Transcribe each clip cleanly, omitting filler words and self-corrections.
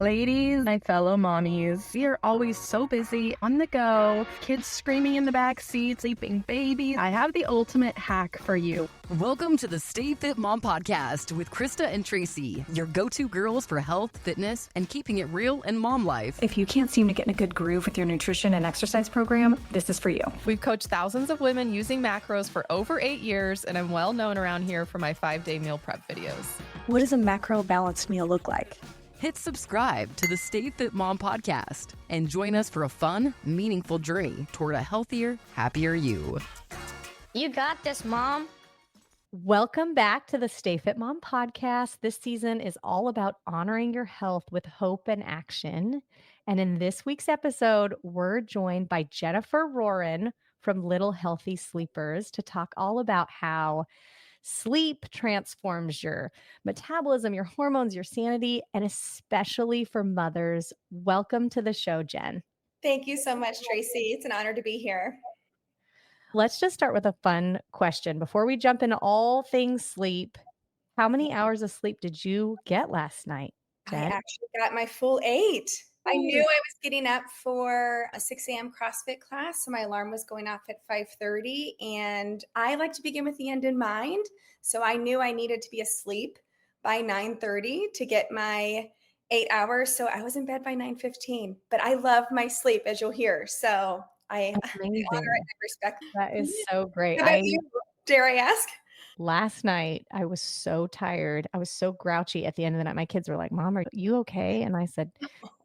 Ladies, my fellow mommies, we are always so busy, on the go, kids screaming in the back seat, sleeping babies. I have the ultimate hack for you. Welcome to the Stay Fit Mom Podcast with Krista and Tracy, your go-to girls for health, fitness, and keeping it real in mom life. If you can't seem to get in a good groove with your nutrition and exercise program, this is for you. We've coached thousands of women using macros for over 8 years, and I'm well known around here for my 5-day meal prep videos. What does a macro balanced meal look like? Hit subscribe to the Stay Fit Mom Podcast and join us for a fun, meaningful journey toward a healthier, happier you. You got this, Mom. Welcome back to the Stay Fit Mom Podcast. This season is all about honoring your health with hope and action. And in this week's episode, we're joined by Jennifer Rohren from Little Healthy Sleepers to talk all about how sleep transforms your metabolism, your hormones, your sanity, and especially for mothers. Welcome to the show, Jen. Thank you so much, Tracy. It's an honor to be here. Let's just start with a fun question. Before we jump into all things sleep, how many hours of sleep did you get last night, Jen? I actually got my full 8. I knew I was getting up for a 6 a.m. CrossFit class, so my alarm was going off at 5:30, and I like to begin with the end in mind, so I knew I needed to be asleep by 9:30 to get my 8 hours, so I was in bed by 9:15, but I love my sleep, as you'll hear, so I honor it and respect. That is so great. How about you? Dare I ask? Last night, I was so tired. I was so grouchy at the end of the night. My kids were like, Mom, are you okay? And I said,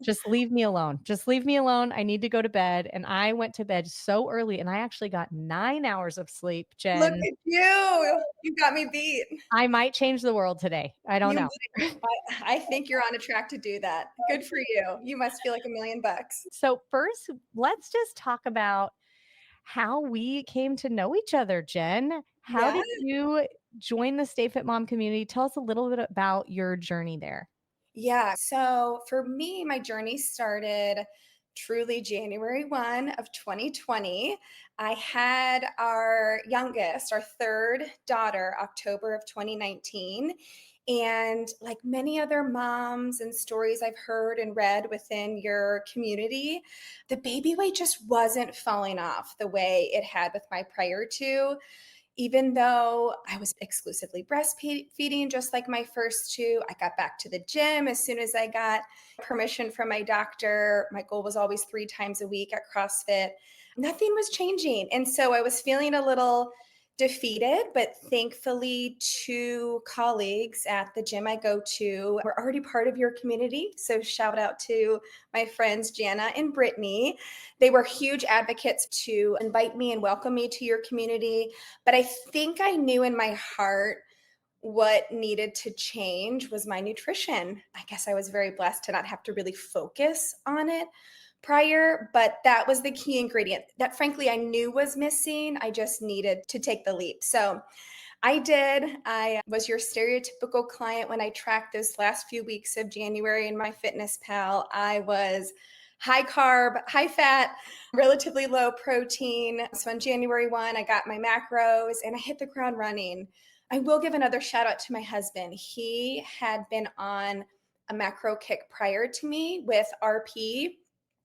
just leave me alone. Just leave me alone. I need to go to bed. And I went to bed so early and I actually got 9 hours of sleep, Jen. Look at you. You got me beat. I might change the world today. I don't know. I think you're on a track to do that. Good for you. You must feel like $1 million. So first, let's just talk about how we came to know each other, Jen. How did you join the Stay Fit Mom community? Tell us a little bit about your journey there. Yeah. So for me, my journey started truly January 1 of 2020. I had our youngest, our third daughter, October of 2019. And like many other moms and stories I've heard and read within your community, the baby weight just wasn't falling off the way it had with my prior two. Even though I was exclusively breastfeeding, just like my first two, I got back to the gym as soon as I got permission from my doctor. My goal was always 3 times a week at CrossFit. Nothing was changing. And so I was feeling a little defeated, but thankfully 2 colleagues at the gym I go to were already part of your community. So shout out to my friends, Jana and Brittany. They were huge advocates to invite me and welcome me to your community. But I think I knew in my heart what needed to change was my nutrition. I guess I was very blessed to not have to really focus on it prior, but that was the key ingredient that frankly I knew was missing. I just needed to take the leap. So I did. I was your stereotypical client when I tracked those last few weeks of January in my Fitness Pal. I was high carb, high fat, relatively low protein. So on January 1, I got my macros and I hit the ground running. I will give another shout out to my husband. He had been on a macro kick prior to me with RP.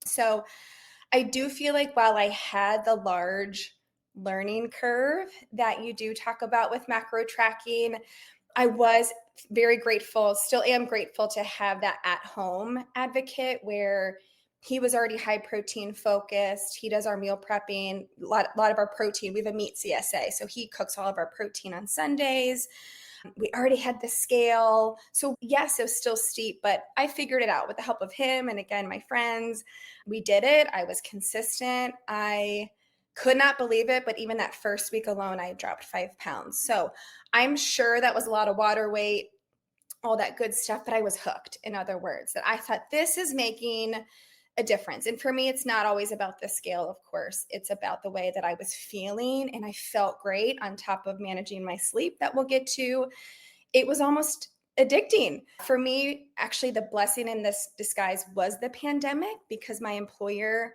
So I do feel like while I had the large learning curve that you do talk about with macro tracking, I was very grateful, still am grateful to have that at-home advocate where he was already high protein focused. He does our meal prepping, a lot of our protein. We have a meat CSA, so he cooks all of our protein on Sundays. We already had the scale. So yes, it was still steep, but I figured it out with the help of him. And again, my friends, we did it. I was consistent. I could not believe it. But even that first week alone, I dropped 5 pounds. So I'm sure that was a lot of water weight, all that good stuff, but I was hooked. In other words, that I thought this is making a difference. And for me, it's not always about the scale, of course. It's about the way that I was feeling. And I felt great on top of managing my sleep that we'll get to. It was almost addicting. For me, actually, the blessing in this disguise was the pandemic because my employer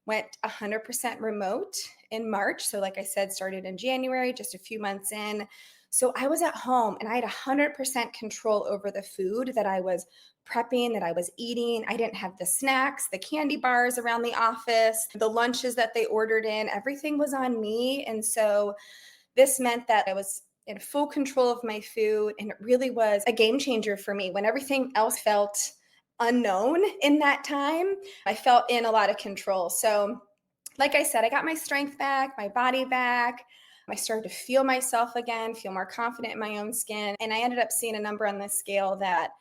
went 100% remote in March. So like I said, started in January, just a few months in. So I was at home and I had 100% control over the food that I was prepping, that I was eating. I didn't have the snacks, the candy bars around the office, the lunches that they ordered in. Everything was on me. And so this meant that I was in full control of my food. And it really was a game changer for me. When everything else felt unknown in that time, I felt in a lot of control. So, like I said, I got my strength back, my body back. I started to feel myself again, feel more confident in my own skin. And I ended up seeing a number on the scale that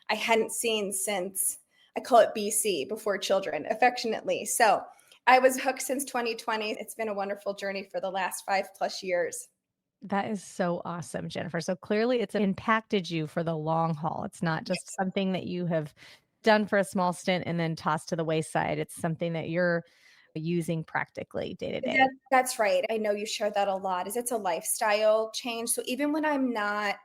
I hadn't seen since, I call it BC, before children, affectionately. So I was hooked since 2020. It's been a wonderful journey for the last 5+ years. That is so awesome, Jennifer. So clearly it's impacted you for the long haul. It's not just something that you have done for a small stint and then tossed to the wayside. It's something that you're using practically day to day. That's right. I know you share that a lot, is it's a lifestyle change. So even when I'm not,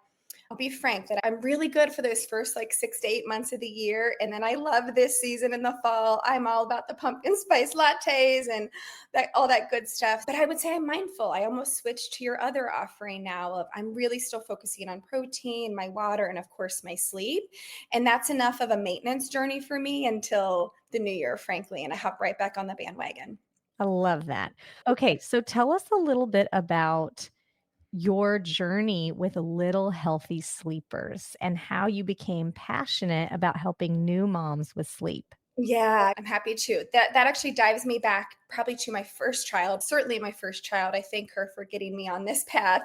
I'll be frank that I'm really good for those first like 6 to 8 months of the year. And then I love this season in the fall. I'm all about the pumpkin spice lattes and that all that good stuff. But I would say I'm mindful. I almost switched to your other offering now of I'm really still focusing on protein, my water, and of course my sleep. And that's enough of a maintenance journey for me until the new year, frankly. And I hop right back on the bandwagon. I love that. Okay, so tell us a little bit about your journey with little healthy sleepers and how you became passionate about helping new moms with sleep. Yeah, I'm happy to. That actually dives me back probably to my first child. Certainly my first child. I thank her for getting me on this path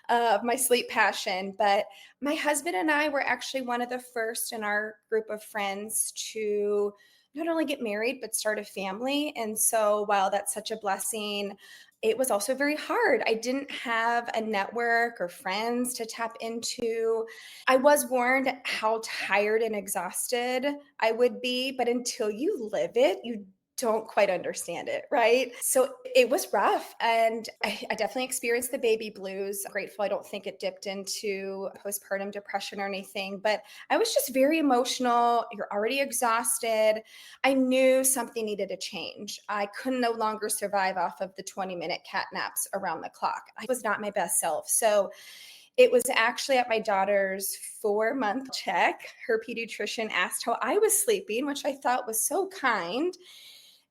of my sleep passion. But my husband and I were actually one of the first in our group of friends to not only get married but start a family. And so while that's such a blessing, it was also very hard. I didn't have a network or friends to tap into. I was warned how tired and exhausted I would be, but until you live it, you don't quite understand it, right? So it was rough. And I definitely experienced the baby blues. I'm grateful I don't think it dipped into postpartum depression or anything, but I was just very emotional. You're already exhausted. I knew something needed to change. I could no longer survive off of the 20-minute cat naps around the clock. I was not my best self. So it was actually at my daughter's 4-month check. Her pediatrician asked how I was sleeping, which I thought was so kind.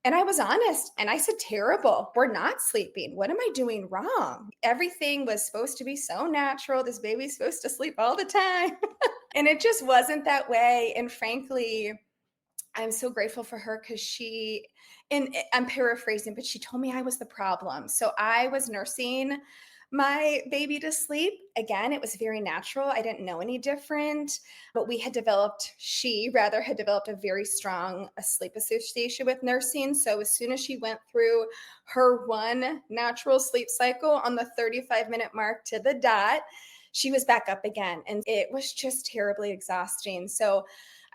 And I was honest and I said, terrible. We're not sleeping. What am I doing wrong? Everything was supposed to be so natural. This baby's supposed to sleep all the time. And it just wasn't that way. And frankly, I'm so grateful for her because and I'm paraphrasing, but she told me I was the problem. So I was nursing my baby to sleep. Again, it was very natural. I didn't know any different, but she rather had developed a very strong sleep association with nursing. So as soon as she went through her one natural sleep cycle on the 35-minute mark to the dot, she was back up again. And it was just terribly exhausting. So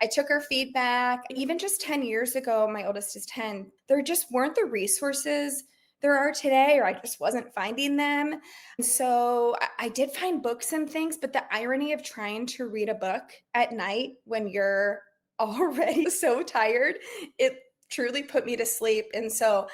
I took her feedback. Even just 10 years ago, my oldest is 10, there just weren't the resources there are today, or I just wasn't finding them. So I did find books and things, but the irony of trying to read a book at night when you're already so tired, it truly put me to sleep. And so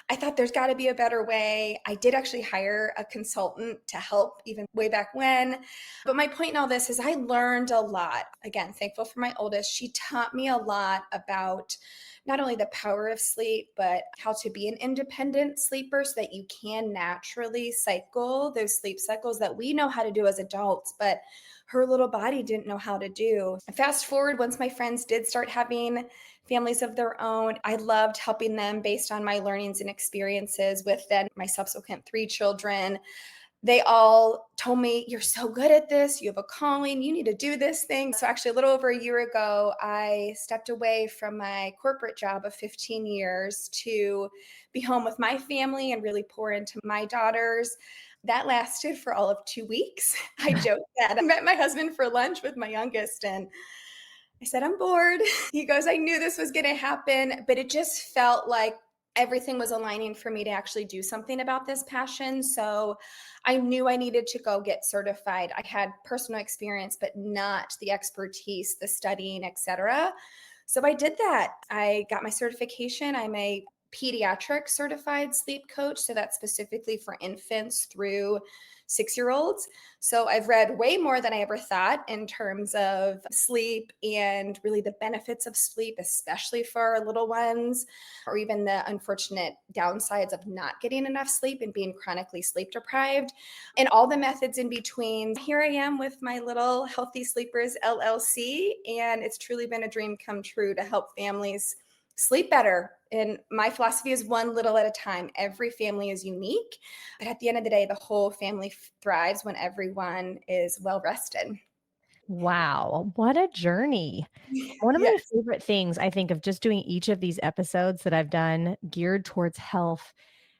I thought there's got to be a better way. I did actually hire a consultant to help even way back when. But my point in all this is I learned a lot. Again, thankful for my oldest. She taught me a lot about not only the power of sleep, but how to be an independent sleeper so that you can naturally cycle those sleep cycles that we know how to do as adults, but her little body didn't know how to do. Fast forward, once my friends did start having families of their own, I loved helping them based on my learnings and experiences with then my subsequent 3 children. They all told me, you're so good at this. You have a calling. You need to do this thing. So actually a little over a year ago, I stepped away from my corporate job of 15 years to be home with my family and really pour into my daughters. That lasted for all of 2 weeks. I joked that I met my husband for lunch with my youngest and I said, I'm bored. He goes, I knew this was going to happen, but it just felt like everything was aligning for me to actually do something about this passion. So I knew I needed to go get certified. I had personal experience, but not the expertise, the studying, etc. So I did that. I got my certification. I'm a pediatric certified sleep coach. So that's specifically for infants through 6-year-olds. So I've read way more than I ever thought in terms of sleep and really the benefits of sleep, especially for our little ones, or even the unfortunate downsides of not getting enough sleep and being chronically sleep deprived, and all the methods in between. Here I am with my little Healthy Sleepers LLC, and it's truly been a dream come true to help families sleep better. And my philosophy is one little at a time. Every family is unique, but at the end of the day, the whole family thrives when everyone is well rested. Wow, what a journey. One of my Yes. favorite things I think of just doing each of these episodes that I've done geared towards health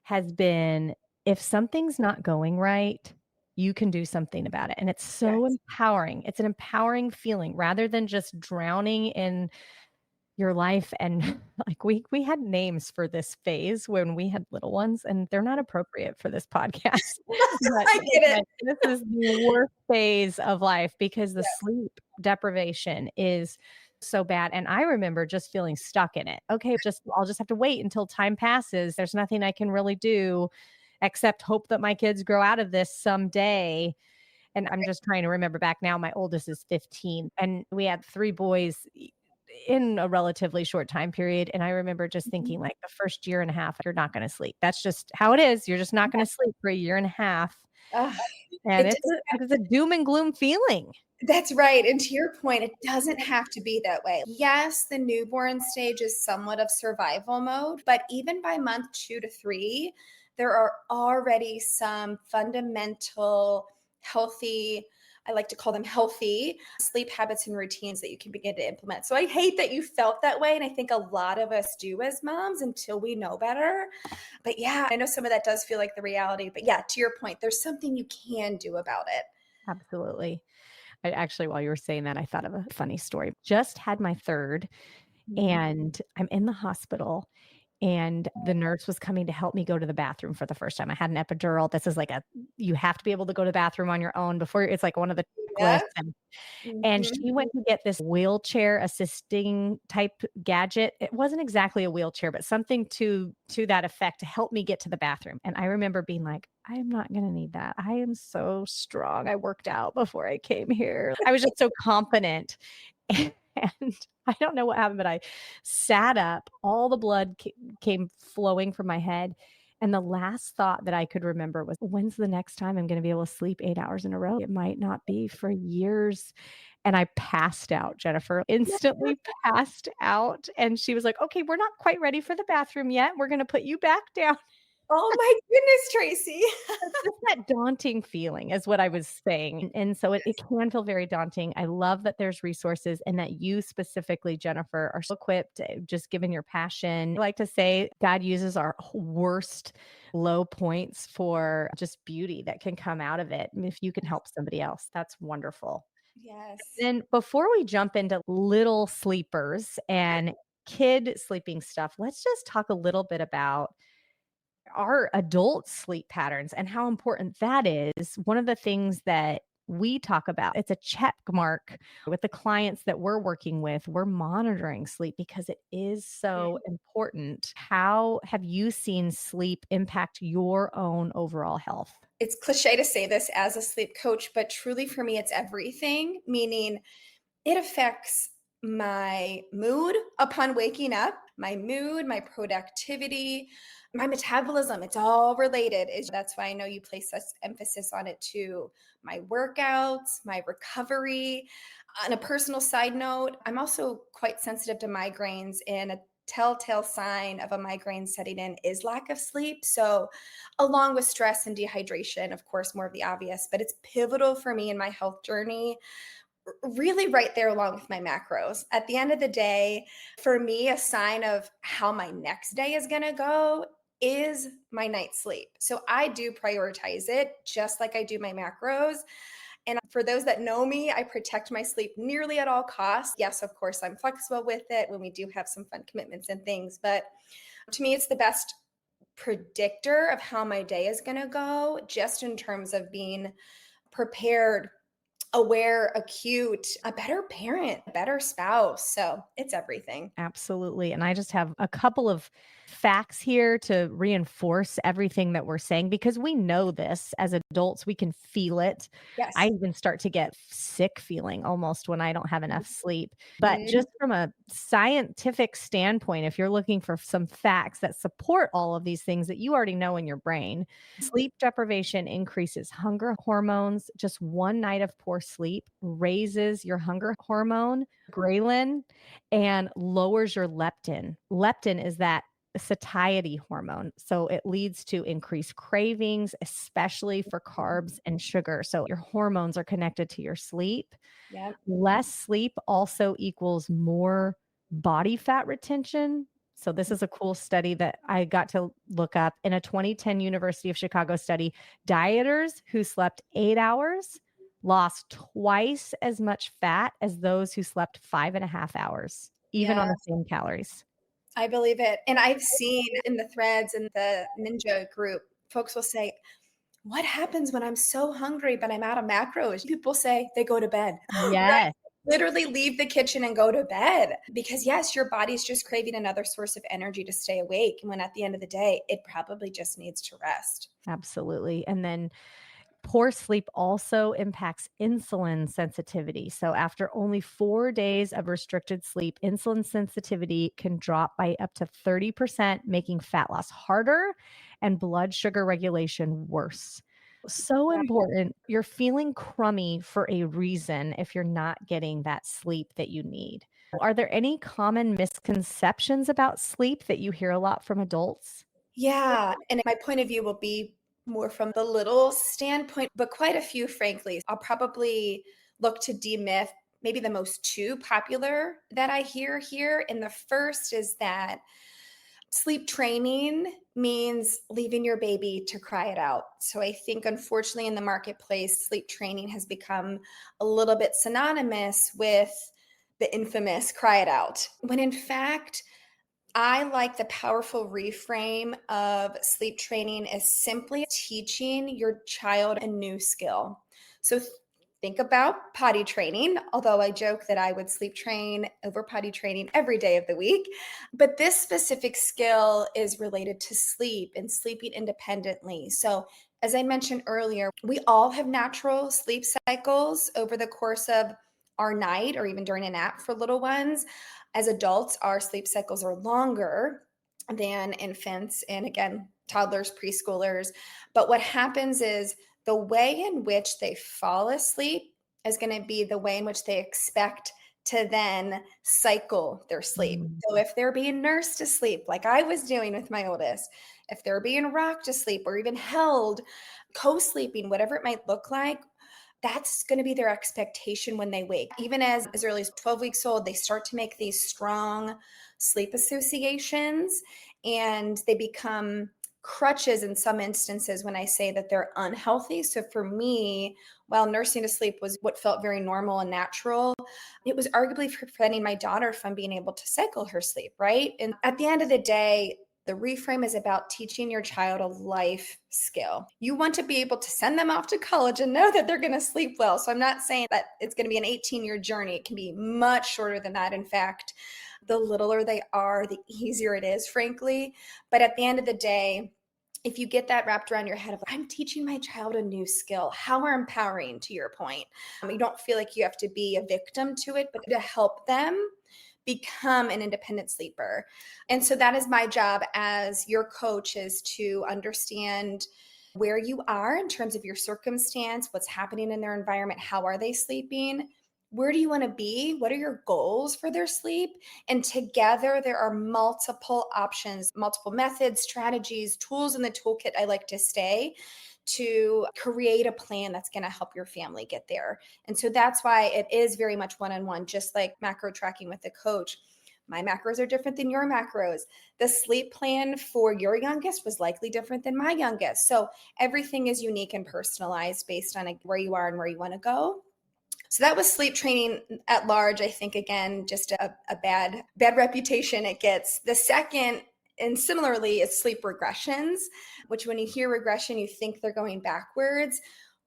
has been if something's not going right, you can do something about it. And it's so Yes. empowering. It's an empowering feeling rather than just drowning in your life. And like we had names for this phase when we had little ones, and they're not appropriate for this podcast. But I get it. like, this is the worst phase of life because the Yes. sleep deprivation is so bad. And I remember just feeling stuck in it. Okay, I'll just have to wait until time passes. There's nothing I can really do except hope that my kids grow out of this someday. And I'm just trying to remember back now. My oldest is 15, and we had 3 boys in a relatively short time period. And I remember just thinking, like, the first year and a half, you're not going to sleep. That's just how it is. You're just not going to sleep for a year and a half. Ugh, And it it's doesn't it's a doom and gloom feeling. That's right. And to your point, it doesn't have to be that way. Yes, the newborn stage is somewhat of survival mode, but even by month 2 to 3, there are already some fundamental healthy, I like to call them healthy sleep habits and routines that you can begin to implement. So I hate that you felt that way. And I think a lot of us do as moms until we know better. But yeah, I know some of that does feel like the reality. But yeah, to your point, there's something you can do about it. Absolutely. I actually, while you were saying that, I thought of a funny story. Just had my third, and I'm in the hospital, and the nurse was coming to help me go to the bathroom for the first time. I had an epidural. This is like you have to be able to go to the bathroom on your own before it's like one of the checklists. Yeah. And Mhm. she went to get this wheelchair assisting type gadget. It wasn't exactly a wheelchair, but something to that effect to help me get to the bathroom. And I remember being like, I am not going to need that. I am so strong. I worked out before I came here. I was just so confident. And I don't know what happened, but I sat up. All the blood came flowing from my head. And the last thought that I could remember was, when's the next time I'm going to be able to sleep 8 hours in a row? It might not be for years. And I passed out, Jennifer, instantly passed out. And she was like, okay, we're not quite ready for the bathroom yet. We're going to put you back down. Oh my goodness, Tracy. It's just that daunting feeling is what I was saying. And so it can feel very daunting. I love that there's resources and that you specifically, Jennifer, are so equipped, just given your passion. I like to say God uses our worst low points for just beauty that can come out of it. And if you can help somebody else, that's wonderful. Yes. Then before we jump into little sleepers and kid sleeping stuff, let's just talk a little bit about our adult sleep patterns and how important that is. One of the things that we talk about, it's a check mark with the clients that we're working with. We're monitoring sleep because it is so important. How have you seen sleep impact your own overall health? It's cliche to say this as a sleep coach, but truly for me, it's everything, meaning it affects my mood upon waking up, my mood, my productivity, my metabolism. It's all related. That's why I know you place such emphasis on it too. My workouts, my recovery. On a personal side note, I'm also quite sensitive to migraines, and a telltale sign of a migraine setting in is lack of sleep. So, along with stress and dehydration, of course, more of the obvious, but it's pivotal for me in my health journey, really right there along with my macros. At the end of the day, for me, a sign of how my next day is going to go is my night's sleep. So I do prioritize it just like I do my macros. And for those that know me, I protect my sleep nearly at all costs. Yes, of course, I'm flexible with it when we do have some fun commitments and things. But to me, it's the best predictor of how my day is going to go, just in terms of being prepared aware, acute, a better parent, a better spouse. So it's everything. Absolutely. And I just have a couple of facts here to reinforce everything that we're saying because we know this as adults, we can feel it. I Yes. even start to get sick feeling almost when I don't have enough sleep. But Mhm. just from a scientific standpoint, if you're looking for some facts that support all of these things that you already know in your brain, sleep deprivation increases hunger hormones. Just one night of poor sleep raises your hunger hormone, ghrelin, and lowers your leptin. Leptin is that satiety hormone. So it leads to increased cravings, especially for carbs and sugar. So your hormones are connected to your sleep. Yep. Less sleep also equals more body fat retention. So this is a cool study that I got to look up. In a 2010 University of Chicago study, dieters who slept 8 hours lost twice as much fat as those who slept 5.5 hours, even Yeah, on the same calories. I believe it. And I've seen in the threads in the ninja group, folks will say, what happens when I'm so hungry, but I'm out of macros? People say they go to bed, right? Yes, Literally leave the kitchen and go to bed because, yes, your body's just craving another source of energy to stay awake. And when at the end of the day, it probably just needs to rest. absolutely. And then poor sleep also impacts insulin sensitivity. So, after only 4 days of restricted sleep, insulin sensitivity can drop by up to 30%, making fat loss harder and blood sugar regulation worse. So Yeah. important. You're feeling crummy for a reason if you're not getting that sleep that you need. Are there any common misconceptions about sleep that you hear a lot from adults? Yeah. And my point of view will be more from the little standpoint, but quite a few, frankly. I'll probably look to demyth maybe the most two popular that I hear here. And the first is that sleep training means leaving your baby to cry it out. So I think, unfortunately, in the marketplace, sleep training has become a little bit synonymous with the infamous cry it out. When in fact, I like the powerful reframe of sleep training is simply teaching your child a new skill. So think about potty training, although I joke that I would sleep train over potty training every day of the week. But this specific skill is related to sleep and sleeping independently. So, as I mentioned earlier, we all have natural sleep cycles over the course of our night or even during a nap for little ones. As adults, our sleep cycles are longer than infants and again, toddlers, preschoolers. But what happens is the way in which they fall asleep is going to be the way in which they expect to then cycle their sleep. Mm. So if they're being nursed to sleep, like I was doing with my oldest, if they're being rocked to sleep or even held, co sleeping, whatever it might look like, that's going to be their expectation when they wake. Even as early as 12 weeks old, they start to make these strong sleep associations and they become crutches in some instances when I say that they're unhealthy. So for me, while nursing to sleep was what felt very normal and natural, it was arguably preventing my daughter from being able to cycle her sleep, right? And at the end of the day, the reframe is about teaching your child a life skill. You want to be able to send them off to college and know that they're going to sleep well. So I'm not saying that it's going to be an 18-year journey. It can be much shorter than that. In fact, the littler they are, the easier it is, frankly. But at the end of the day, if you get that wrapped around your head of, I'm teaching my child a new skill, how empowering to your point. You don't feel like you have to be a victim to it, but to help them become an independent sleeper. And so that is my job as your coach, is to understand where you are in terms of your circumstance, what's happening in their environment, how are they sleeping, where do you want to be, what are your goals for their sleep, and together there are multiple options, multiple methods, strategies, tools in the toolkit, I like to say, to create a plan that's going to help your family get there. And so that's why it is very much one-on-one, just like macro tracking with the coach. My macros are different than your macros. The sleep plan for your youngest was likely different than my youngest. So everything is unique and personalized based on where you are and where you want to go. So that was sleep training at large. I think, again, just a bad reputation it gets. The second, and similarly, is sleep regressions, which when you hear regression, you think they're going backwards.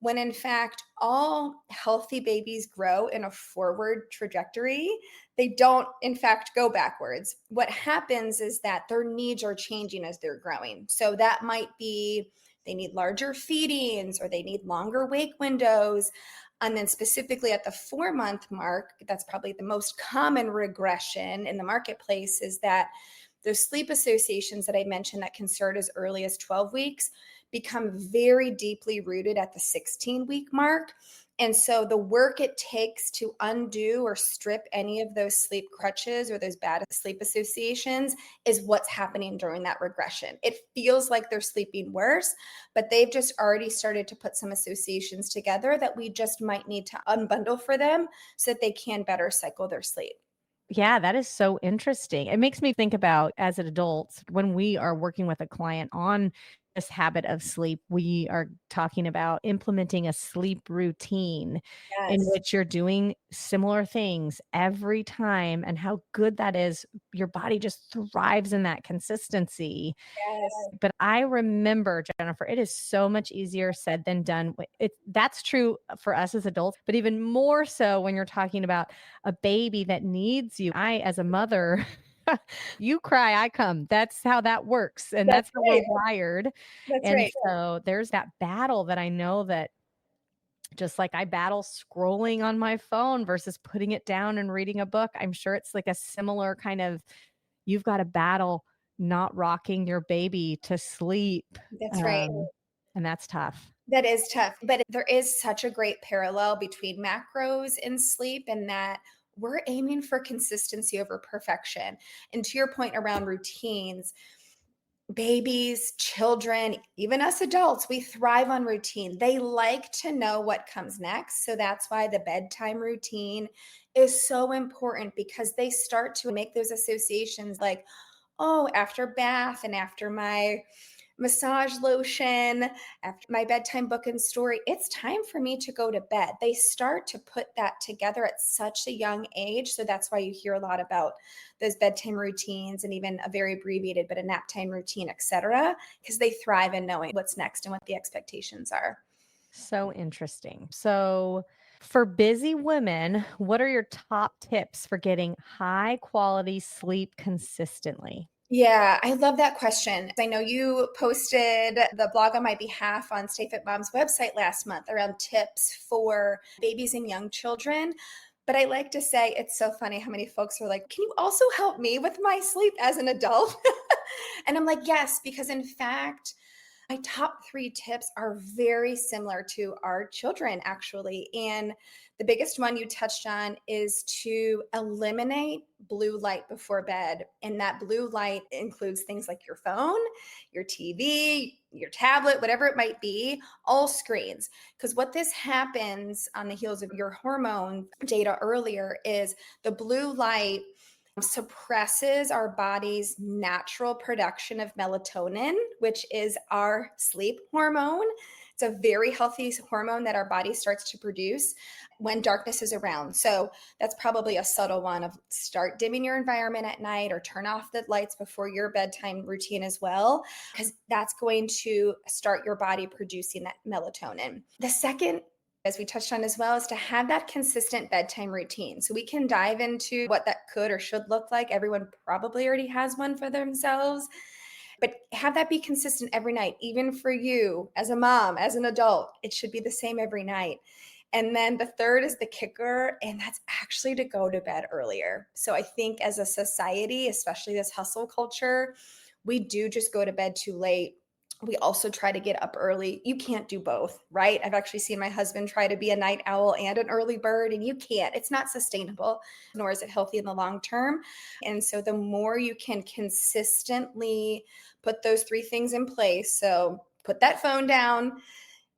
when in fact, all healthy babies grow in a forward trajectory. They don't, in fact, go backwards. What happens is that their needs are changing as they're growing. So that might be they need larger feedings or they need longer wake windows. And then specifically at the 4-month mark, that's probably the most common regression in the marketplace, is that those sleep associations that I mentioned that can start as early as 12 weeks become very deeply rooted at the 16-week mark. And so the work it takes to undo or strip any of those sleep crutches or those bad sleep associations is what's happening during that regression. It feels like they're sleeping worse, but they've just already started to put some associations together that we just might need to unbundle for them so that they can better cycle their sleep. Yeah, that is so interesting. It makes me think about as adults, when we are working with a client on this habit of sleep, we are talking about implementing a sleep routine in Yes. which you're doing similar things every time and how good that is. Your body just thrives in that consistency. Yes. But I remember, Jennifer, it is so much easier said than done. That's true for us as adults, but even more so when you're talking about a baby that needs you. I, as a mother, you cry, I come. That's how that works. And That's that's how we're right. wired. That's And right. so there's that battle that I know that just like I battle scrolling on my phone versus putting it down and reading a book. I'm sure it's like a similar kind of, you've got to battle not rocking your baby to sleep. That's right. And that's tough. That is tough, but there is such a great parallel between macros and sleep, and that we're aiming for consistency over perfection. And to your point around routines, babies, children, even us adults, we thrive on routine. They like to know what comes next. So that's why the bedtime routine is so important, because they start to make those associations like, oh, after bath and after my massage lotion, after my bedtime book and story, it's time for me to go to bed. They start to put that together at such a young age. So that's why you hear a lot about those bedtime routines and even a very abbreviated, but a nap time routine, etc., because they thrive in knowing what's next and what the expectations are. So interesting. So, for busy women, what are your top tips for getting high quality sleep consistently? Yeah, I love that question. I know you posted the blog on my behalf on Stay Fit Mom's website last month around tips for babies and young children. But I like to say it's so funny how many folks are like, can you also help me with my sleep as an adult? And I'm like, yes, because in fact, my top 3 tips are very similar to our children, actually. And the biggest one you touched on is to eliminate blue light before bed. And that blue light includes things like your phone, your TV, your tablet, whatever it might be, all screens. Because what this happens on the heels of your hormone data earlier is the blue light suppresses our body's natural production of melatonin, which is our sleep hormone. It's a very healthy hormone that our body starts to produce when darkness is around. So that's probably a subtle one of start dimming your environment at night or turn off the lights before your bedtime routine as well, because that's going to start your body producing that melatonin. The second, as we touched on as well, is to have that consistent bedtime routine. So we can dive into what that could or should look like. Everyone probably already has one for themselves, but have that be consistent every night, even for you as a mom, as an adult. It should be the same every night. And then the third is the kicker, and that's actually to go to bed earlier. So I think as a society, especially this hustle culture, we do just go to bed too late. We also try to get up early. You can't do both, right? I've actually seen my husband try to be a night owl and an early bird, and you can't. It's not sustainable, nor is it healthy in the long term. And so the more you can consistently put those 3 things in place, so put that phone down,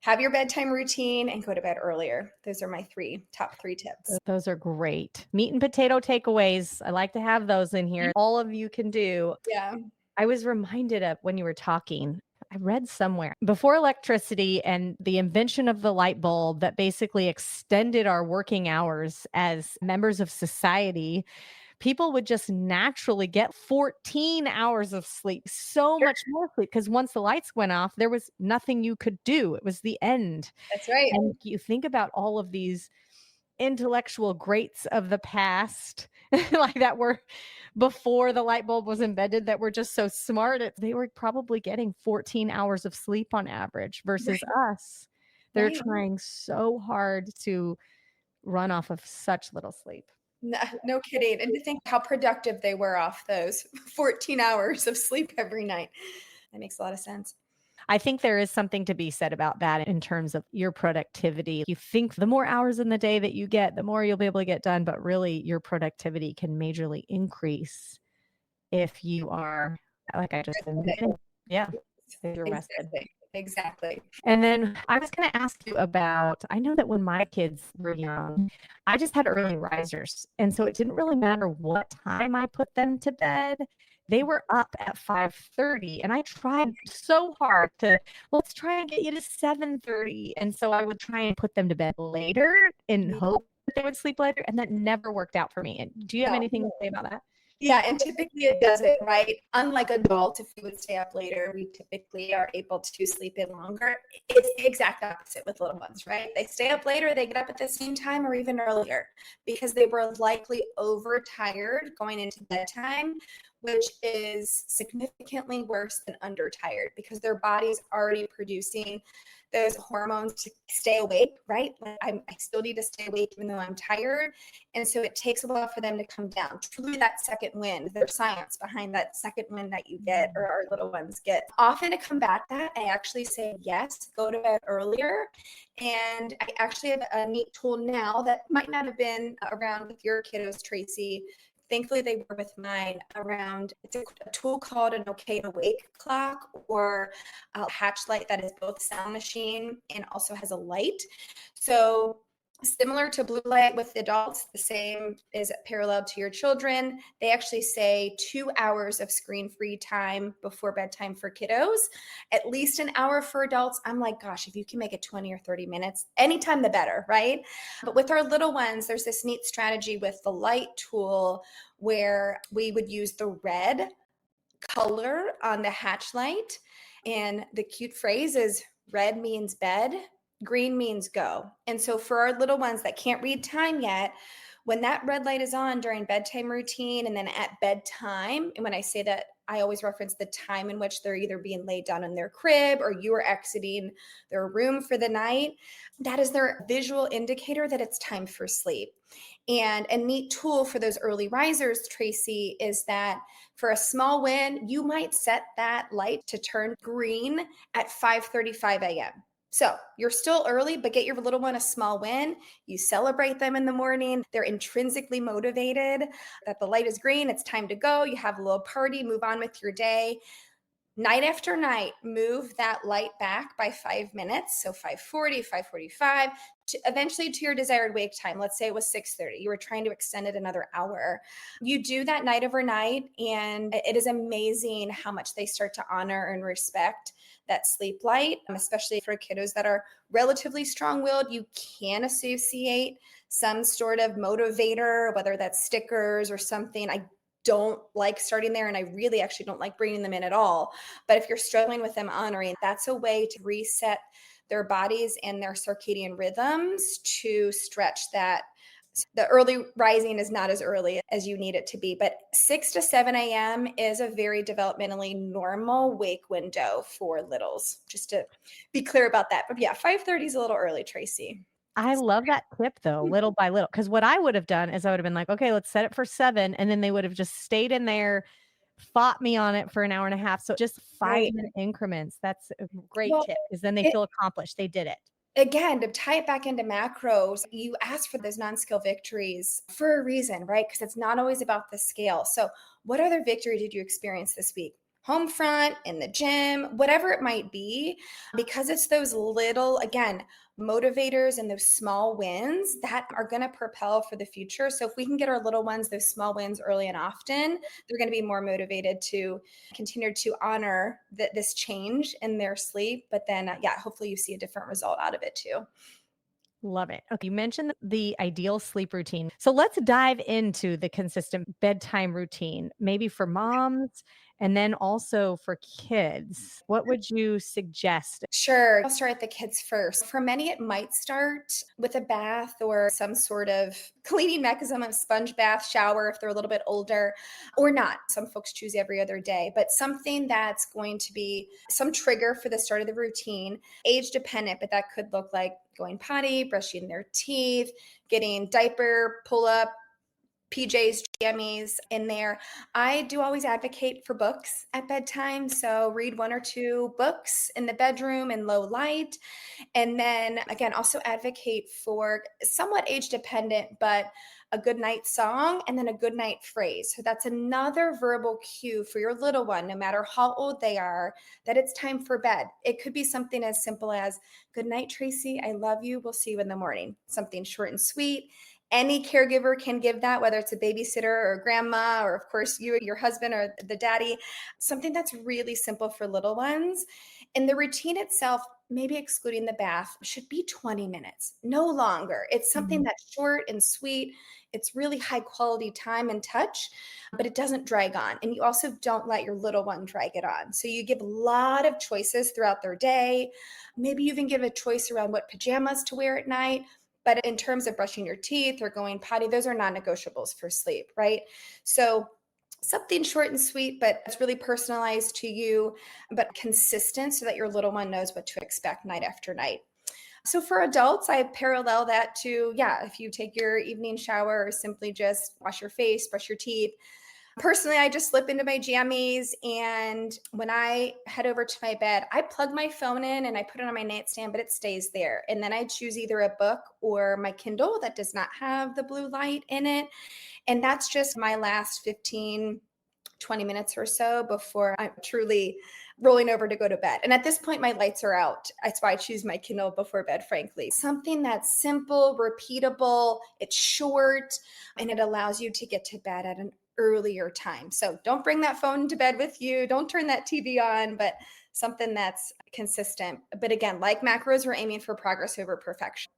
have your bedtime routine, and go to bed earlier. Those are my top 3 tips. Those are great. Meat and potato takeaways. I like to have those in here. All of you can do. Yeah. I was reminded of when you were talking, I read somewhere before electricity and the invention of the light bulb that basically extended our working hours as members of society. people would just naturally get 14 hours of sleep, so much more sleep, because once the lights went off, there was nothing you could do. It was the end. That's right. And you think about all of these intellectual greats of the past, like that were before the light bulb was invented, that were just so smart. They were probably getting 14 hours of sleep on average versus us. They're Right. trying so hard to run off of such little sleep. No kidding. And to think how productive they were off those 14 hours of sleep every night. That makes a lot of sense. I think there is something to be said about that in terms of your productivity. You think the more hours in the day that you get, the more you'll be able to get done, but really your productivity can majorly increase if you are, like I just said, yeah, if you're rested. Exactly. And then I was going to ask you about, I know that when my kids were young, I just had early risers. And so it didn't really matter what time I put them to bed. They were up at 5:30, and I tried so hard to, let's try and get you to 7:30. And so I would try and put them to bed later in hope that they would sleep later. And that never worked out for me. And do you have anything to say about that? Yeah, and typically it doesn't, right? Unlike adults, if we would stay up later, we typically are able to sleep in longer. It's the exact opposite with little ones, right? They stay up later, they get up at the same time or even earlier because they were likely overtired going into bedtime, which is significantly worse than undertired because their body's already producing those hormones to stay awake, right? Like I still need to stay awake even though I'm tired. And so it takes a while for them to come down. Truly that second wind, there's science behind that second wind that you get or our little ones get. Often to combat that, I actually say, yes, go to bed earlier. And I actually have a neat tool now that might not have been around with your kiddos, Tracy. Thankfully, they were with mine around, it's a tool called an okay to wake clock or a hatch light that is both sound machine and also has a light. So similar to blue light with adults, the same is parallel to your children. They actually say 2 hours of screen-free time before bedtime for kiddos, at least an hour for adults. I'm like, gosh, if you can make it 20 or 30 minutes, anytime the better, right? But with our little ones, there's this neat strategy with the light tool where we would use the red color on the hatch light. And the cute phrase is red means bed, green means go. And so for our little ones that can't read time yet, when that red light is on during bedtime routine and then at bedtime, and when I say that, I always reference the time in which they're either being laid down in their crib or you are exiting their room for the night, that is their visual indicator that it's time for sleep. And a neat tool for those early risers, Tracy, is that for a small win, you might set that light to turn green at 5:35 a.m. So you're still early, but get your little one a small win. You celebrate them in the morning. They're intrinsically motivated that the light is green. It's time to go. You have a little party, move on with your day. Night after night, move that light back by 5 minutes. So 5:40, 5:45, eventually to your desired wake time. Let's say it was 6:30. You were trying to extend it another hour. You do that night over night, and it is amazing how much they start to honor and respect that sleep light, especially for kiddos that are relatively strong-willed. You can associate some sort of motivator, whether that's stickers or something. I don't like starting there, and I really actually don't like bringing them in at all. But if you're struggling with them honoring, that's a way to reset their bodies and their circadian rhythms to stretch that. The early rising is not as early as you need it to be, but 6 to 7 a.m. is a very developmentally normal wake window for littles, just to be clear about that. But yeah, 5:30 is a little early, Tracy. I love that tip though, little by little, because what I would have done is I would have been like, okay, let's set it for 7. And then they would have just stayed in there, fought me on it for an hour and a half. So just 5-minute increments. That's a great tip, because then they feel accomplished. They did it. Again, to tie it back into macros, you ask for those non-scale victories for a reason, right? Because it's not always about the scale. So what other victory did you experience this week? Home front, in the gym, whatever it might be, because it's those little, again, motivators and those small wins that are going to propel for the future. So if we can get our little ones those small wins early and often, they're going to be more motivated to continue to honor this change in their sleep. But then, yeah, hopefully you see a different result out of it too. Love it. Okay, you mentioned the ideal sleep routine. So let's dive into the consistent bedtime routine, maybe for moms and then also for kids. What would you suggest? Sure. I'll start at the kids first. For many, it might start with a bath or some sort of cleaning mechanism of sponge bath, shower if they're a little bit older, or not. Some folks choose every other day, but something that's going to be some trigger for the start of the routine, age dependent, but that could look like going potty, brushing their teeth, getting diaper, pull up, PJs, jammies in there. I do always advocate for books at bedtime. So read one or two books in the bedroom in low light. And then again, also advocate for somewhat age dependent, but a good night song and then a good night phrase. So that's another verbal cue for your little one, no matter how old they are, that it's time for bed. It could be something as simple as, "Good night, Tracy. I love you. We'll see you in the morning." Something short and sweet. Any caregiver can give that, whether it's a babysitter or grandma, or of course you, your husband, or the daddy, something that's really simple for little ones. And the routine itself, maybe excluding the bath, should be 20 minutes, no longer. It's something that's short and sweet. It's really high quality time and touch, but it doesn't drag on. And you also don't let your little one drag it on. So you give a lot of choices throughout their day. Maybe you even give a choice around what pajamas to wear at night. But in terms of brushing your teeth or going potty, those are non-negotiables for sleep, right? So something short and sweet, but it's really personalized to you, but consistent so that your little one knows what to expect night after night. So for adults, I parallel that to, yeah, if you take your evening shower or simply just wash your face, brush your teeth. Personally, I just slip into my jammies, and when I head over to my bed, I plug my phone in and I put it on my nightstand, but it stays there. And then I choose either a book or my Kindle that does not have the blue light in it. And that's just my last 15, 20 minutes or so before I'm truly rolling over to go to bed. And at this point, my lights are out. That's why I choose my Kindle before bed, frankly. Something that's simple, repeatable, it's short, and it allows you to get to bed at an earlier time. So don't bring that phone to bed with you. Don't turn that TV on, but something that's consistent. But again, like macros, we're aiming for progress over perfection.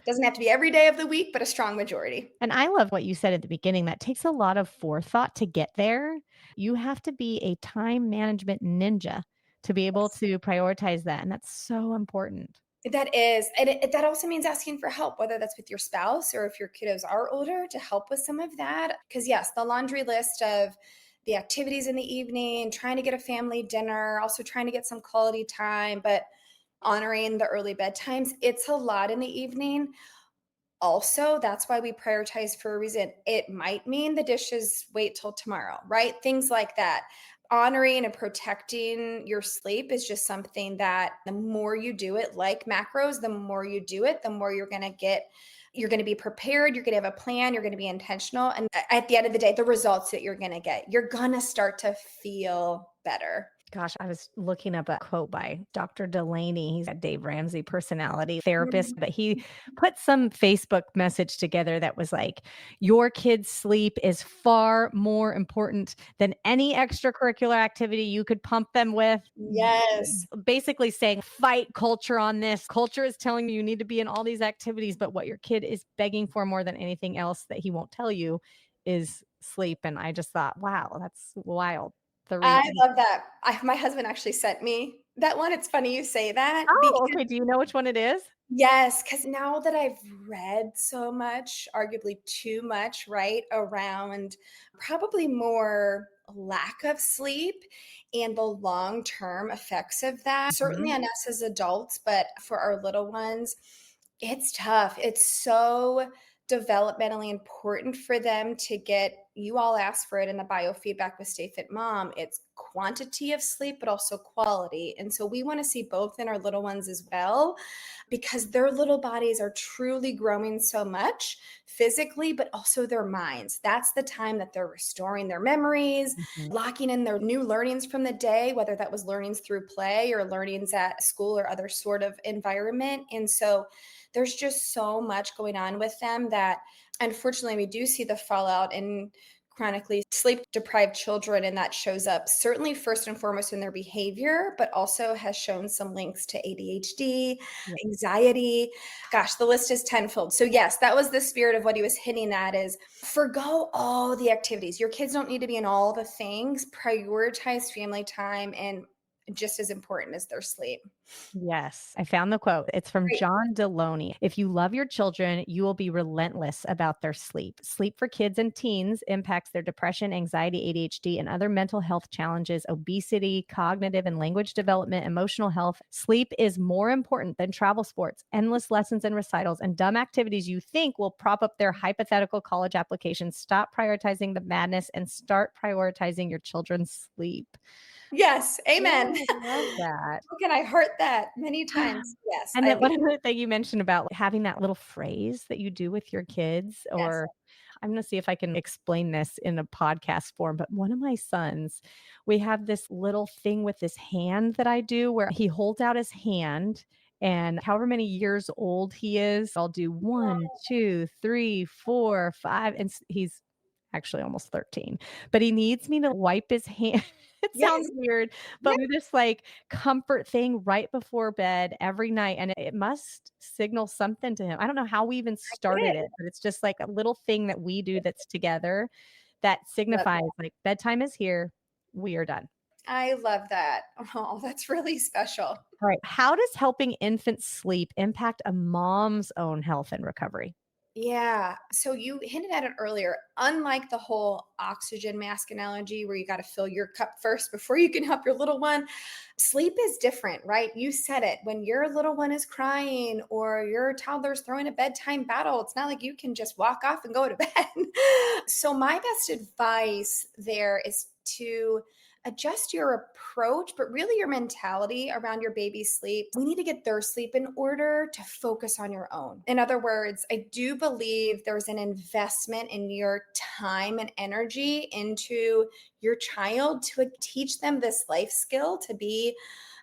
Doesn't have to be every day of the week, but a strong majority. And I love what you said at the beginning. That takes a lot of forethought to get there. You have to be a time management ninja to be able to prioritize that. And that's so important. That is, and that also means asking for help, whether that's with your spouse or if your kiddos are older, to help with some of that. Because yes, the laundry list of the activities in the evening, trying to get a family dinner, also trying to get some quality time, but honoring the early bedtimes, it's a lot in the evening. Also, that's why we prioritize for a reason. It might mean the dishes wait till tomorrow, right? Things like that. Honoring and protecting your sleep is just something that the more you do it, like macros, the more you do it, the more you're going to get. You're going to be prepared. You're going to have a plan. You're going to be intentional. And at the end of the day, the results that you're going to get, you're going to start to feel better. Gosh, I was looking up a quote by Dr. Delaney. He's a Dave Ramsey personality therapist, but he put some Facebook message together that was like, your kid's sleep is far more important than any extracurricular activity you could pump them with. Yes. Basically saying, fight culture on this. Culture is telling you need to be in all these activities, but what your kid is begging for more than anything else that he won't tell you is sleep. And I just thought, wow, that's wild. I love that. My husband actually sent me that one. It's funny you say that. Oh, okay. Do you know which one it is? Yes, because now that I've read so much, arguably too much, right, around probably more lack of sleep and the long-term effects of that, certainly on us as adults, but for our little ones, it's tough. It's so developmentally important for them to get, you all asked for it in the biofeedback with Stay Fit Mom. It's quantity of sleep, but also quality. And so we want to see both in our little ones as well, because their little bodies are truly growing so much physically, but also their minds. That's the time that they're restoring their memories, locking in their new learnings from the day, whether that was learnings through play or learnings at school or other sort of environment. And so there's just so much going on with them that unfortunately we do see the fallout in chronically sleep deprived children, and that shows up certainly first and foremost in their behavior, but also has shown some links to ADHD, anxiety. Gosh, the list is tenfold. So yes, that was the spirit of what he was hitting at, is forgo all the activities. Your kids don't need to be in all the things. Prioritize family time, and just as important as their sleep. Yes, I found the quote. It's from Right. John Deloney. If you love your children, you will be relentless about their sleep. Sleep for kids and teens impacts their depression, anxiety, ADHD, and other mental health challenges, obesity, cognitive and language development, emotional health. Sleep is more important than travel sports, endless lessons and recitals, and dumb activities you think will prop up their hypothetical college applications. Stop prioritizing the madness and start prioritizing your children's sleep. Yes, amen. Oh, I love that. How can I heart that many times? Yes, And I then love. one other thing you mentioned about having that little phrase that you do with your kids, Yes. or I'm gonna see if I can explain this in a podcast form, but one of my sons, we have this little thing with this hand that I do where he holds out his hand, and however many years old he is, I'll do 1, 2, 3, 4, 5, and he's actually almost 13, but he needs me to wipe his hand. It Yes. sounds weird, but we this like comfort thing right before bed every night, and it must signal something to him. I don't know how we even started Good. it, but it's just like a little thing that we do that's together that Love signifies that. like bedtime is here, we are done. I love that. Oh, that's really special. All right. How does helping infants sleep impact a mom's own health and recovery? Yeah. So you hinted at it earlier. Unlike the whole oxygen mask analogy where you got to fill your cup first before you can help your little one, sleep is different, right? You said it. When your little one is crying or your toddler's throwing a bedtime battle, it's not like you can just walk off and go to bed. So, my best advice there is to adjust your approach, but really your mentality around your baby's sleep. We need to get their sleep in order to focus on your own. In other words, I do believe there's an investment in your time and energy into your child to teach them this life skill to be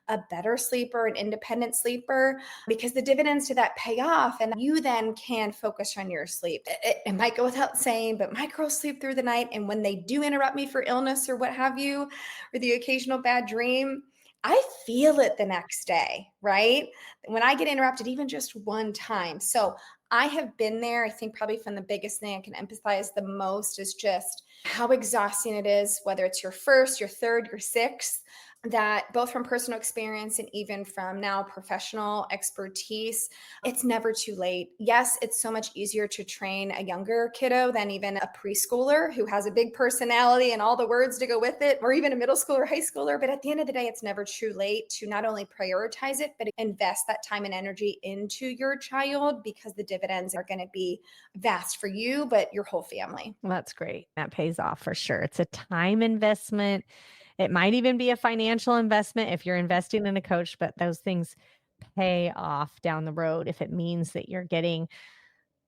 a better sleeper, an independent sleeper, because the dividends to that pay off. And you then can focus on your sleep. It might go without saying, but my girls sleep through the night. And when they do interrupt me for illness or what have you, or the occasional bad dream, I feel it the next day, right? When I get interrupted, even just one time. So I have been there. I think probably from the biggest thing I can empathize the most is just how exhausting it is, whether it's your first, your third, your sixth, that both from personal experience and even from now professional expertise, it's never too late. Yes, it's so much easier to train a younger kiddo than even a preschooler who has a big personality and all the words to go with it, or even a middle schooler or high schooler. But at the end of the day, it's never too late to not only prioritize it, but invest that time and energy into your child, because the dividends are going to be vast for you, but your whole family. Well, that's great. That pays off for sure. It's a time investment. It might even be a financial investment if you're investing in a coach, but those things pay off down the road if it means that you're getting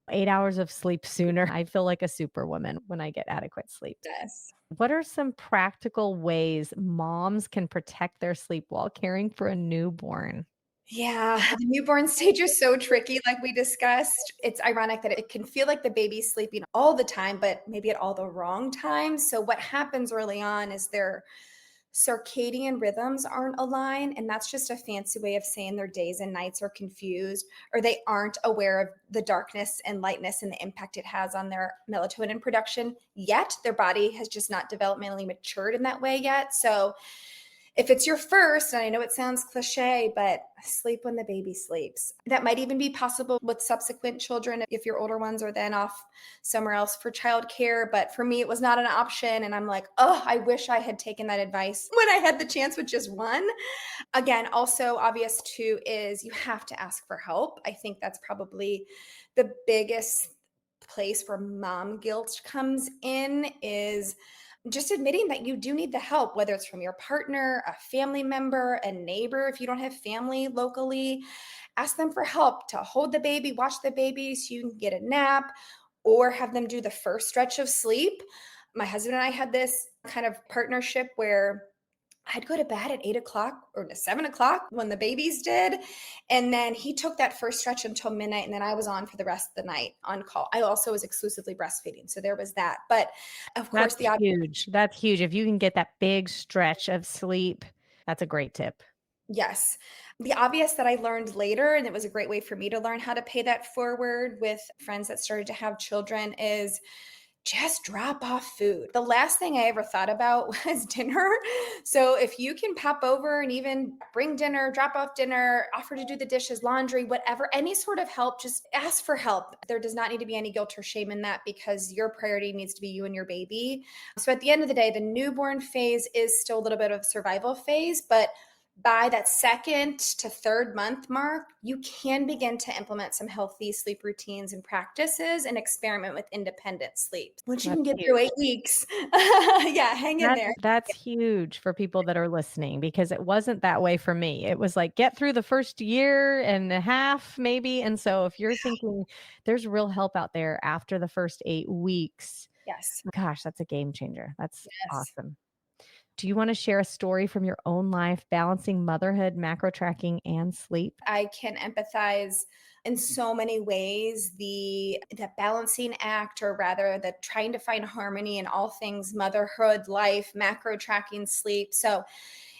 8 hours of sleep sooner. I feel like a superwoman when I get adequate sleep. Yes. What are some practical ways moms can protect their sleep while caring for a newborn? Yeah, the newborn stage is so tricky, like we discussed. It's ironic that it can feel like the baby's sleeping all the time, but maybe at all the wrong times. So, what happens early on is their circadian rhythms aren't aligned. And that's just a fancy way of saying their days and nights are confused, or they aren't aware of the darkness and lightness and the impact it has on their melatonin production yet. Their body has just not developmentally matured in that way yet. So, if it's your first, and I know it sounds cliche, but sleep when the baby sleeps. That might even be possible with subsequent children if your older ones are then off somewhere else for childcare. But for me, it was not an option. And I'm like, oh, I wish I had taken that advice when I had the chance with just one. Again, also obvious too is you have to ask for help. I think that's probably the biggest place where mom guilt comes in, is just admitting that you do need the help, whether it's from your partner, a family member, a neighbor. If you don't have family locally, ask them for help to hold the baby, watch the baby so you can get a nap, or have them do the first stretch of sleep. My husband and I had this kind of partnership where I'd go to bed at 8 o'clock or 7 o'clock when the babies did. And then he took that first stretch until midnight. And then I was on for the rest of the night on call. I also was exclusively breastfeeding. So there was that. But of course, That's huge. That's huge. If you can get that big stretch of sleep, that's a great tip. yes. The obvious that I learned later, and it was a great way for me to learn how to pay that forward with friends that started to have children, is just drop off food. The last thing I ever thought about was dinner. So if you can pop over and even bring dinner, drop off dinner, offer to do the dishes, laundry, whatever, any sort of help, just ask for help. There does not need to be any guilt or shame in that because your priority needs to be you and your baby. So at the end of the day, the newborn phase is still a little bit of survival phase, but by that second to third month mark, you can begin to implement some healthy sleep routines and practices and experiment with independent sleep. Once you That's can get through huge. 8 weeks, yeah, hang in there. That's huge for people that are listening because it wasn't that way for me. It was like get through the first year and a half maybe. And so if you're thinking there's real help out there after the first 8 weeks, Yes. gosh, that's a game changer. That's Yes. awesome. Do you want to share a story from your own life balancing motherhood, macro tracking, and sleep? I can empathize in so many ways the balancing act, or rather the trying to find harmony in all things motherhood, life, macro tracking, sleep. So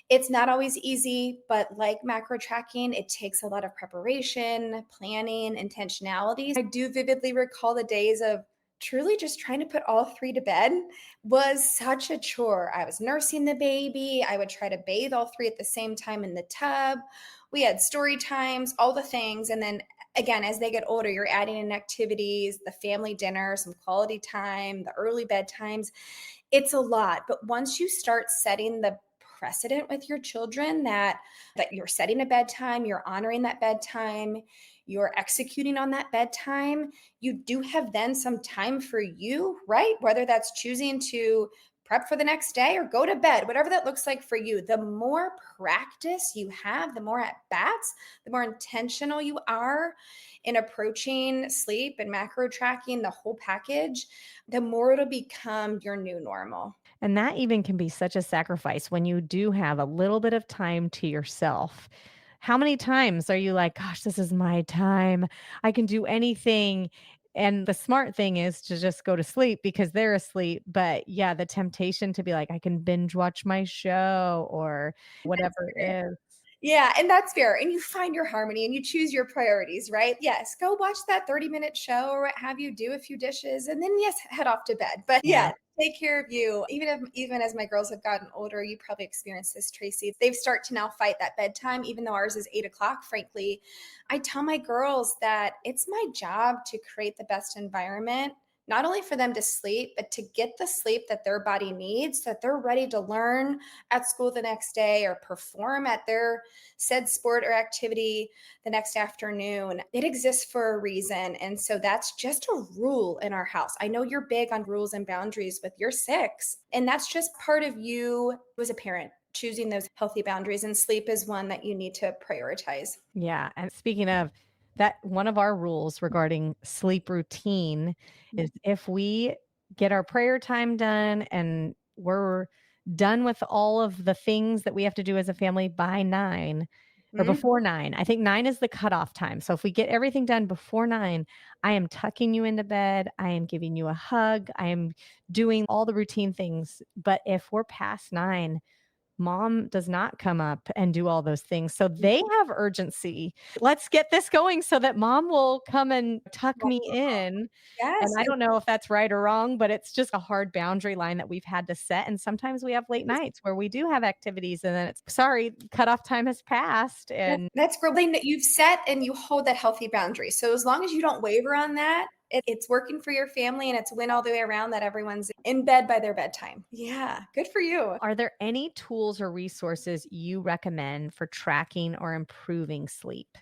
it's not always easy, but like macro tracking, it takes a lot of preparation, planning, intentionality. I do vividly recall the days of truly just trying to put all three to bed was such a chore. I was nursing the baby. I would try to bathe all three at the same time in the tub. We had story times, all the things. And then again, as they get older, you're adding in activities, the family dinner, some quality time, the early bedtimes. It's a lot. But once you start setting the precedent with your children that you're setting a bedtime, you're honoring that bedtime, you're executing on that bedtime, you do have then some time for you, right? Whether that's choosing to prep for the next day or go to bed, whatever that looks like for you. The more practice you have, the more at bats, the more intentional you are in approaching sleep and macro tracking, the whole package, the more it'll become your new normal. And that even can be such a sacrifice when you do have a little bit of time to yourself. How many times are you like, gosh, this is my time. I can do anything. And the smart thing is to just go to sleep because they're asleep. But yeah, the temptation to be like, I can binge watch my show or whatever it is. Yeah, and that's fair. And you find your harmony and you choose your priorities, right? Yes, go watch that 30-minute show or what have you, do a few dishes, and then yes, head off to bed. But Yeah. yeah, take care of you. Even as my girls have gotten older, you probably experienced this, Tracy. They've start to now fight that bedtime, even though ours is 8 o'clock. Frankly, I tell my girls that it's my job to create the best environment not only for them to sleep, but to get the sleep that their body needs so that they're ready to learn at school the next day or perform at their said sport or activity the next afternoon. It exists for a reason. And so that's just a rule in our house. I know you're big on rules and boundaries with your 6, and that's just part of you as a parent choosing those healthy boundaries, and sleep is one that you need to prioritize. Yeah. And speaking of that, one of our rules regarding sleep routine is if we get our prayer time done and we're done with all of the things that we have to do as a family by 9 or Mhm. before 9, I think 9 is the cutoff time. So if we get everything done before 9, I am tucking you into bed. I am giving you a hug. I am doing all the routine things. But if we're past 9, mom does not come up and do all those things. So they have urgency. Let's get this going so that mom will come and tuck me in. And Yes. I don't know if that's right or wrong, but it's just a hard boundary line that we've had to set. And sometimes we have late nights where we do have activities and then it's sorry, cutoff time has passed. And That's great that you've set and you hold that healthy boundary. So as long as you don't waver on that, it's working for your family and it's a win all the way around that everyone's in bed by their bedtime. Yeah, good for you. are there any tools or resources you recommend for tracking or improving sleep?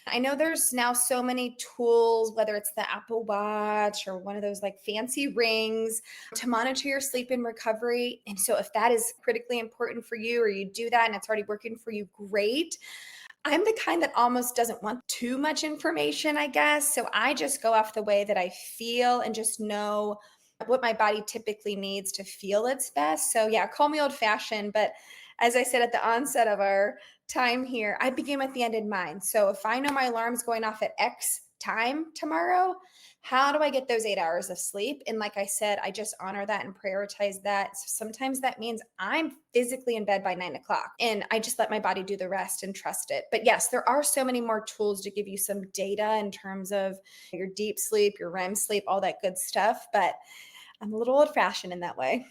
I know there's now so many tools, whether it's the Apple Watch or one of those like fancy rings to monitor your sleep and recovery. And so if that is critically important for you or you do that and it's already working for you, great. I'm the kind that almost doesn't want too much information, I guess. So I just go off the way that I feel and just know what my body typically needs to feel its best. So yeah, call me old fashioned, but as I said at the onset of our time here, I begin with the end in mind. So if I know my alarm's going off at X time tomorrow, how do I get those 8 hours of sleep? And like I said, I just honor that and prioritize that. So sometimes that means I'm physically in bed by 9 o'clock and I just let my body do the rest and trust it. But yes, there are so many more tools to give you some data in terms of your deep sleep, your REM sleep, all that good stuff. But I'm a little old fashioned in that way.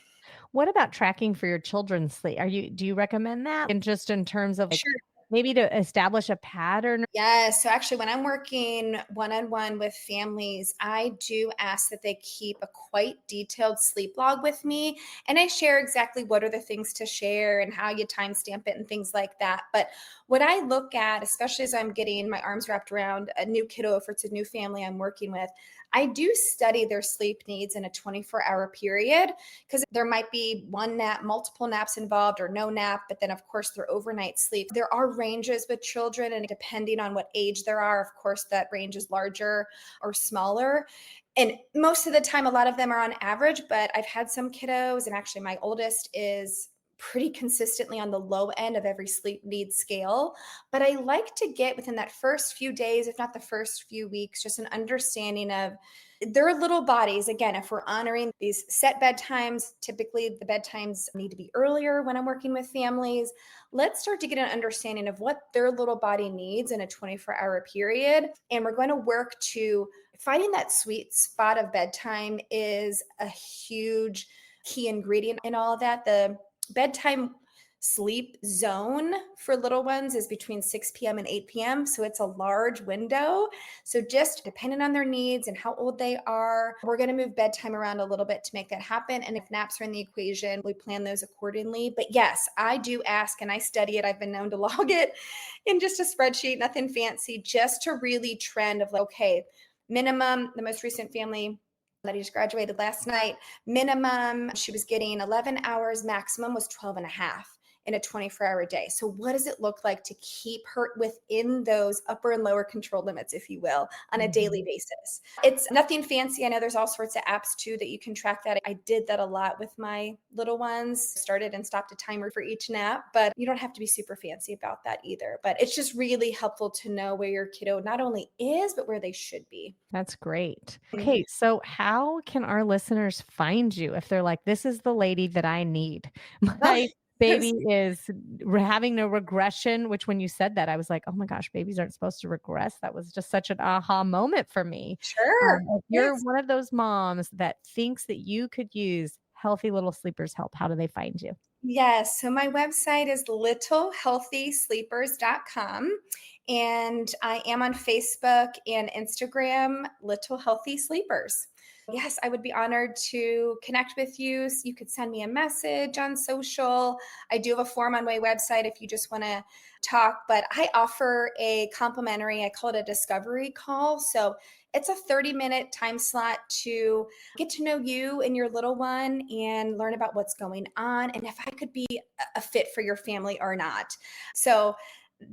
What about tracking for your children's sleep? Do you recommend that? And just in terms of like Sure. maybe to establish a pattern? Yes. So actually, when I'm working one on one with families, I do ask that they keep a quite detailed sleep log with me. And I share exactly what are the things to share and how you timestamp it and things like that. But what I look at, especially as I'm getting my arms wrapped around a new kiddo, if it's a new family I'm working with, I do study their sleep needs in a 24-hour period because there might be one nap, multiple naps involved, or no nap, but then, of course, their overnight sleep. There are ranges with children, and depending on what age there are, of course, that range is larger or smaller. And most of the time, a lot of them are on average, but I've had some kiddos, and actually, my oldest is pretty consistently on the low end of every sleep needs scale. But I like to get within that first few days, if not the first few weeks, just an understanding of their little bodies. Again, if we're honoring these set bedtimes, typically the bedtimes need to be earlier when I'm working with families. Let's start to get an understanding of what their little body needs in a 24-hour period. And we're going to work to finding that sweet spot of bedtime is a huge key ingredient in all of that. The bedtime sleep zone for little ones is between 6 p.m. and 8 p.m. So it's a large window. So just depending on their needs and how old they are, we're going to move bedtime around a little bit to make that happen. And if naps are in the equation, we plan those accordingly. But yes, I do ask and I study it. I've been known to log it in just a spreadsheet, nothing fancy, just to really trend of like, okay, minimum, the most recent family that he just graduated last night, minimum, she was getting 11 hours, maximum was 12 and a half in a 24-hour day. So what does it look like to keep her within those upper and lower control limits, if you will, on a daily basis? It's nothing fancy. I know there's all sorts of apps too that you can track that. I did that a lot with my little ones, started and stopped a timer for each nap, but you don't have to be super fancy about that either. But it's just really helpful to know where your kiddo not only is, but where they should be. That's great. Okay, so how can our listeners find you if they're like, this is the lady that I need? My baby is having no regression, which when you said that, I was like, oh my gosh, babies aren't supposed to regress. That was just such an aha moment for me. Sure. If you're one of those moms that thinks that you could use healthy little sleepers help, how do they find you? Yes. So my website is littlehealthysleepers.com. And I am on Facebook and Instagram, Little Healthy Sleepers. Yes, I would be honored to connect with you. So you could send me a message on social. I do have a form on my website if you just want to talk, but I offer a complimentary, I call it a discovery call. So it's a 30-minute time slot to get to know you and your little one and learn about what's going on and if I could be a fit for your family or not. So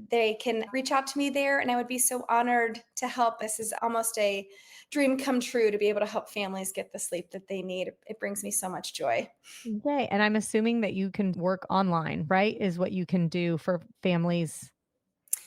they can reach out to me there and I would be so honored to help. This is almost a dream come true to be able to help families get the sleep that they need. It brings me so much joy. Okay. And I'm assuming that you can work online, right? Is what you can do for families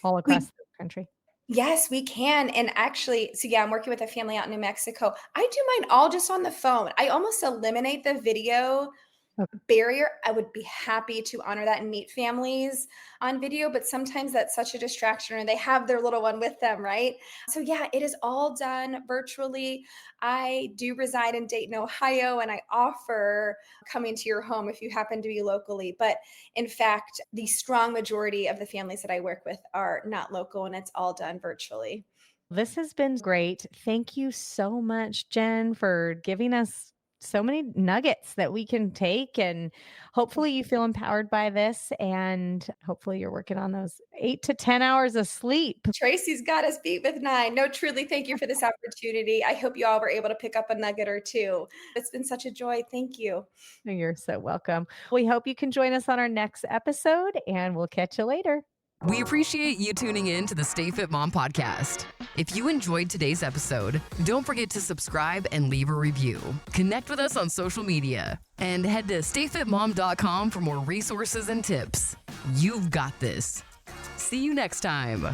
all across We the country. Yes, we can. And actually, so yeah, I'm working with a family out in New Mexico. I do mine all just on the phone. I almost eliminate the video Okay. barrier. I would be happy to honor that and meet families on video, but sometimes that's such a distraction or they have their little one with them, right? So yeah, it is all done virtually. I do reside in Dayton, Ohio, and I offer coming to your home if you happen to be locally. But in fact, the strong majority of the families that I work with are not local and it's all done virtually. This has been great. Thank you so much, Jen, for giving us so many nuggets that we can take. And hopefully, you feel empowered by this. And hopefully, you're working on those 8 to 10 hours of sleep. Tracy's got us beat with 9. No, truly, thank you for this opportunity. I hope you all were able to pick up a nugget or two. It's been such a joy. Thank you. You're so welcome. We hope you can join us on our next episode, and we'll catch you later. We appreciate you tuning in to the Stay Fit Mom podcast. If you enjoyed today's episode, don't forget to subscribe and leave a review. Connect with us on social media and head to stayfitmom.com for more resources and tips. You've got this. See you next time.